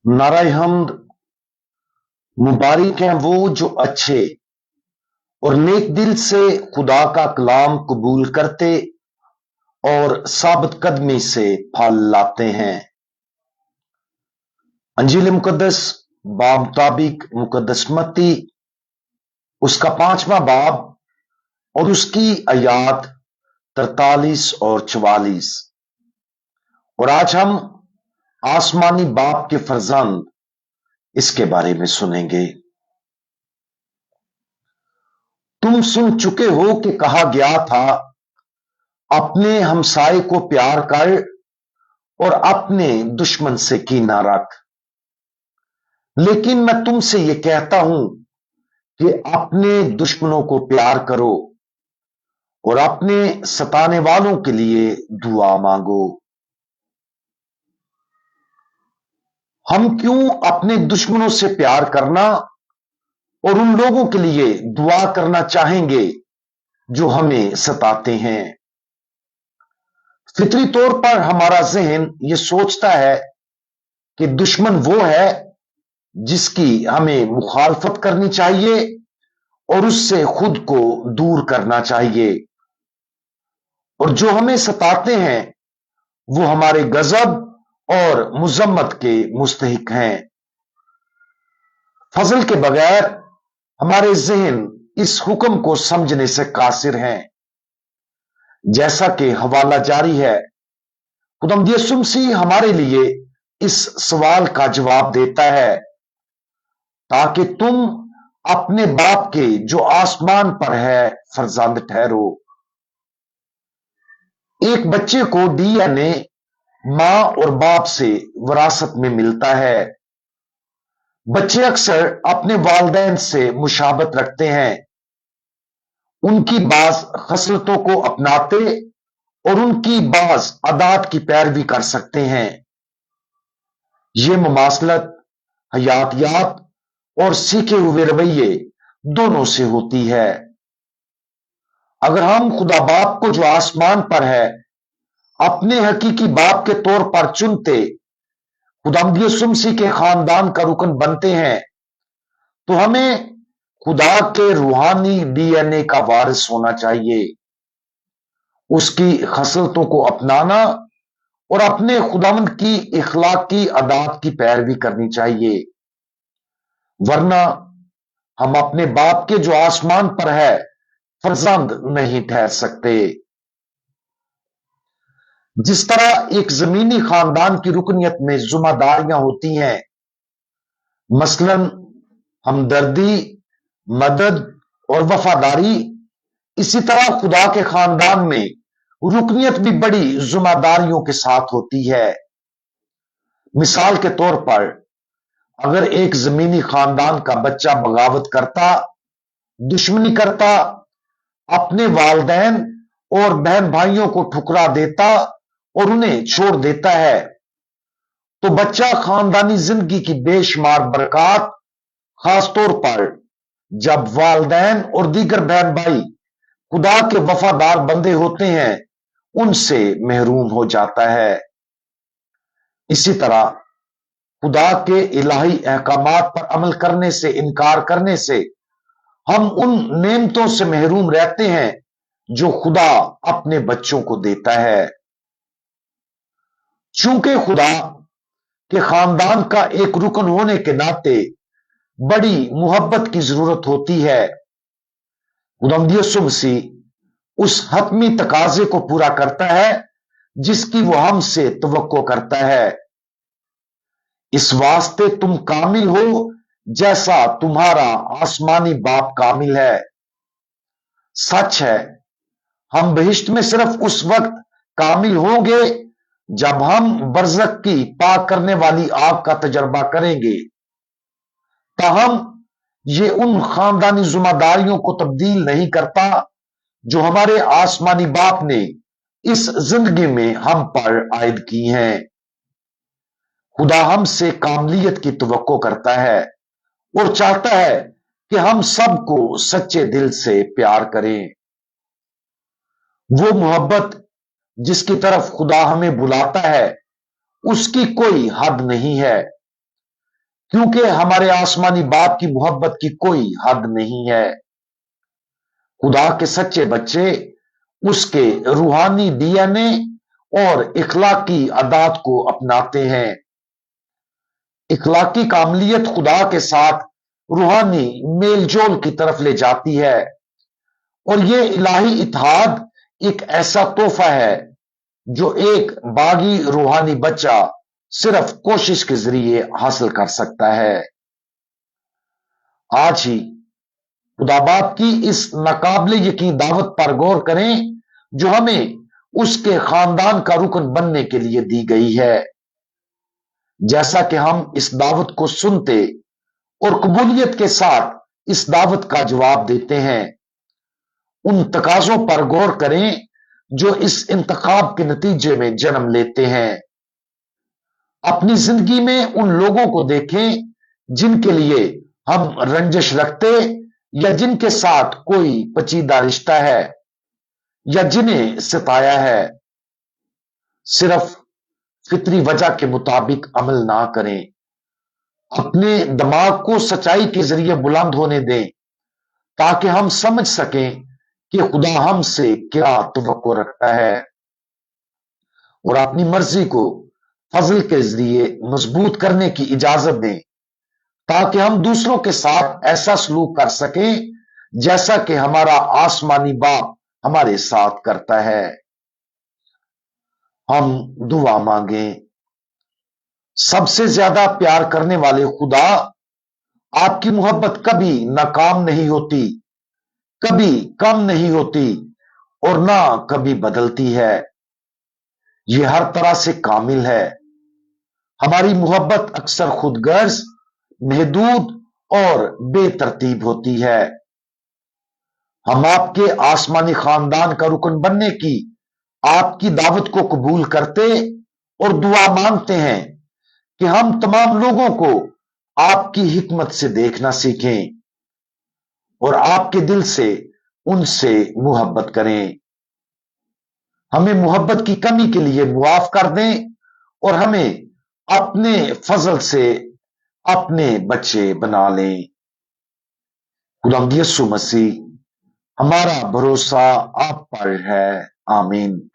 नाराय हमद। मुबारक हैं वो जो अच्छे और नेक दिल से खुदा का कलाम कबूल करते और साबित कदमी से फल लाते हैं। अंजील मुकद्दस बामुताबिक मुकद्दस मत्ती उसका 5वां बाब और उसकी आयात 43 और 44। और आज हम आसमानी बाप के फर्जंद इसके बारे में सुनेंगे। तुम सुन चुके हो कि कहा गया था, अपने हमसाए को प्यार कर और अपने दुश्मन से कीना रख। लेकिन मैं तुमसे यह कहता हूं कि अपने दुश्मनों को प्यार करो और अपने सताने वालों के लिए दुआ मांगो। हम क्यों अपने दुश्मनों से प्यार करना और उन लोगों के लिए दुआ करना चाहेंगे जो हमें सताते हैं? फितरी तौर पर हमारा जहन यह सोचता है कि दुश्मन वो है जिसकी हमें मुखालफत करनी चाहिए और उससे खुद को दूर करना चाहिए, और जो हमें सताते हैं वो हमारे गजब और मुजम्मत के मुस्तहिक हैं। फजल के बगैर हमारे जहन इस हुक्म को समझने से कासिर हैं। जैसा कि हवाला जारी है, खुदावंद यीशु मसीह हमारे लिए इस सवाल का जवाब देता है, ताकि तुम अपने बाप के जो आसमान पर है फर्जंद ठहरो। एक बच्चे को डीएनए मां और बाप से विरासत में मिलता है। बच्चे अक्सर अपने वालिदैन से मुशाबत रखते हैं, उनकी बाज खसलतों को अपनाते और उनकी बाज आदात की पैरवी कर सकते हैं। ये मुमासलत हयातियात और सीखे हुए रवैये दोनों से होती है। अगर हम खुदा बाप को जो आसमान पर है अपने हकीकी बाप के तौर पर चुनते खुदावंद यीशु मसीह के खानदान का रुकन बनते हैं, तो हमें खुदा के रूहानी डीएनए का वारिस होना चाहिए। उसकी खसलतों को अपनाना और अपने खुदावंद की इखलाकी आदात की पैरवी करनी चाहिए, वरना हम अपने बाप के जो आसमान पर है फर्जंद नहीं ठहर सकते। जिस तरह एक जमीनी खानदान की रुकनियत में जिम्मेदारियां होती हैं, मसलन हमदर्दी, मदद और वफादारी, इसी तरह खुदा के खानदान में रुकनियत भी बड़ी जिम्मेदारियों के साथ होती है। मिसाल के तौर पर, अगर एक जमीनी खानदान का बच्चा बगावत करता, दुश्मनी करता, अपने वालिदैन और बहन भाइयों को ठुकरा देता और उन्हें छोड़ देता है, तो बच्चा खानदानी जिंदगी की बेशुमार बरकत, खासतौर पर जब वालिदैन और दीगर बहन भाई खुदा के वफादार बंदे होते हैं, उनसे महरूम हो जाता है। इसी तरह खुदा के इलाही अहकामात पर अमल करने से इनकार करने से हम उन नेमतों से महरूम रहते हैं जो खुदा अपने बच्चों को देता है। चूंकि खुदा के खानदान का एक रुकन होने के नाते बड़ी मुहब्बत की जरूरत होती है, खुदावंद यीशु मसीह उस हतमी तकाजे को पूरा करता है जिसकी वो हमसे तवक्को करता है। इस वास्ते तुम कामिल हो जैसा तुम्हारा आसमानी बाप कामिल है। सच है, हम बहिश्त में सिर्फ उस वक्त कामिल होंगे जब हम बरज़ख की पाक करने वाली आग का तजर्बा करेंगे। ताहम ये उन खानदानी जिम्मेदारियों को तब्दील नहीं करता जो हमारे आसमानी बाप ने इस जिंदगी में हम पर आयद की हैं। खुदा हमसे कामलियत की तवक्को करता है और चाहता है कि हम सबको सच्चे दिल से प्यार करें। वो मोहब्बत जिसकी तरफ खुदा हमें बुलाता है, उसकी कोई हद नहीं है। क्योंकि हमारे आसमानी बाप की मोहब्बत की कोई हद नहीं है। खुदा के सच्चे बच्चे उसके रूहानी डीएनए और इखलाकी आदात को अपनाते हैं। इखलाकी कामलियत खुदा के साथ रूहानी मेलजोल की तरफ ले जाती है, और ये इलाही इत्तेहाद एक ऐसा तोहफा है जो एक बागी रूहानी बच्चा सिर्फ कोशिश के जरिए हासिल कर सकता है। आज ही खुदा बाप की इस नाकाबिले यकीन दावत पर गौर करें जो हमें उसके खानदान का रुकन बनने के लिए दी गई है। जैसा कि हम इस दावत को सुनते और कबूलियत के साथ इस दावत का जवाब देते हैं, उन तकाजों पर गौर करें जो इस इंतखाब के नतीजे में जन्म लेते हैं। अपनी जिंदगी में उन लोगों को देखें जिनके लिए हम रंजिश रखते या जिनके साथ कोई पेचीदा रिश्ता है या जिन्हें सताया है। सिर्फ फितरी वजह के मुताबिक अमल ना करें। अपने दिमाग को सच्चाई के जरिए बुलंद होने दें ताकि हम समझ सकें कि खुदा हमसे क्या तवक्को रखता है, और अपनी मर्जी को फजल के जरिए मजबूत करने की इजाजत दें ताकि हम दूसरों के साथ ऐसा सलूक कर सकें जैसा कि हमारा आसमानी बाप हमारे साथ करता है। हम दुआ मांगें। सबसे ज्यादा प्यार करने वाले खुदा, आपकी मोहब्बत कभी नाकाम नहीं होती, कभी कम नहीं होती और ना कभी बदलती है। यह हर तरह से कामिल है। हमारी मोहब्बत अक्सर खुदगर्ज, महदूद और बेतरतीब होती है। हम आपके आसमानी खानदान का रुकन बनने की आपकी दावत को कबूल करते और दुआ मांगते हैं कि हम तमाम लोगों को आपकी हिकमत से देखना सीखें और आपके दिल से उनसे मोहब्बत करें। हमें मोहब्बत की कमी के लिए मुआफ कर दें और हमें अपने फजल से अपने बच्चे बना लें। खुदावंद यीशु मसीह, हमारा भरोसा आप पर है। आमीन।